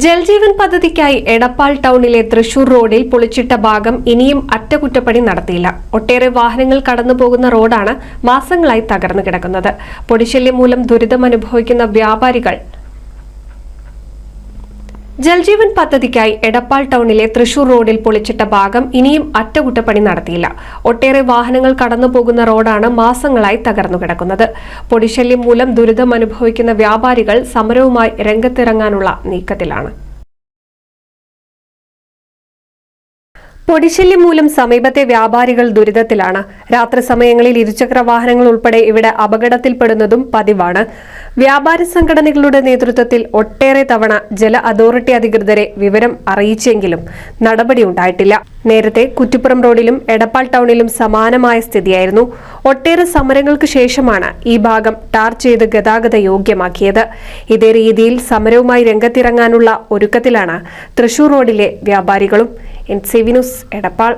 ജൽജീവൻ പദ്ധതിക്കായി എടപ്പാൾ ടൗണിലെ തൃശൂർ റോഡിൽ പൊളിച്ചിട്ട ഭാഗം ഇനിയും അറ്റകുറ്റപ്പണി നടത്തിയില്ല. ഒട്ടേറെ വാഹനങ്ങൾ കടന്നുപോകുന്ന റോഡാണ് മാസങ്ങളായി തകർന്നു കിടക്കുന്നത്. പൊടിശല്യം മൂലം ദുരിതമനുഭവിക്കുന്ന വ്യാപാരികൾ ജൽജീവൻ പദ്ധതിക്കായി എടപ്പാൾ ടൗണിലെ തൃശൂർ റോഡിൽ പൊളിച്ചിട്ട ഭാഗം ഇനിയും അറ്റകുറ്റപ്പണി നടത്തിയില്ല. ഒട്ടേറെ വാഹനങ്ങൾ കടന്നുപോകുന്ന റോഡാണ് മാസങ്ങളായി തകർന്നു കിടക്കുന്നത്. പൊടിശല്യം മൂലം ദുരിതമനുഭവിക്കുന്ന വ്യാപാരികൾ സമരവുമായി രംഗത്തിറങ്ങാനുള്ള നീക്കത്തിലാണ്. പൊടിശല്യം മൂലം സമീപത്തെ വ്യാപാരികൾ ദുരിതത്തിലാണ്. രാത്രി സമയങ്ങളിൽ ഇരുചക്ര വാഹനങ്ങൾ ഉൾപ്പെടെ ഇവിടെ അപകടത്തിൽപ്പെടുന്നതും പതിവാണ്. വ്യാപാര സംഘടനകളുടെ നേതൃത്വത്തിൽ ഒട്ടേറെ തവണ ജല അതോറിറ്റി അധികൃതരെ വിവരം അറിയിച്ചെങ്കിലും നടപടിയുണ്ടായിട്ടില്ല. നേരത്തെ കുറ്റിപ്പുറം റോഡിലും എടപ്പാൾ ടൗണിലും സമാനമായ സ്ഥിതിയായിരുന്നു. ഒട്ടേറെ സമരങ്ങൾക്ക് ശേഷമാണ് ഈ ഭാഗം ടാർ ചെയ്ത് ഗതാഗത യോഗ്യമാക്കിയത്. ഇതേ രീതിയിൽ സമരവുമായി രംഗത്തിറങ്ങാനുള്ള ഒരുക്കത്തിലാണ് തൃശൂർ റോഡിലെ വ്യാപാരികളും. NCV news Edappal.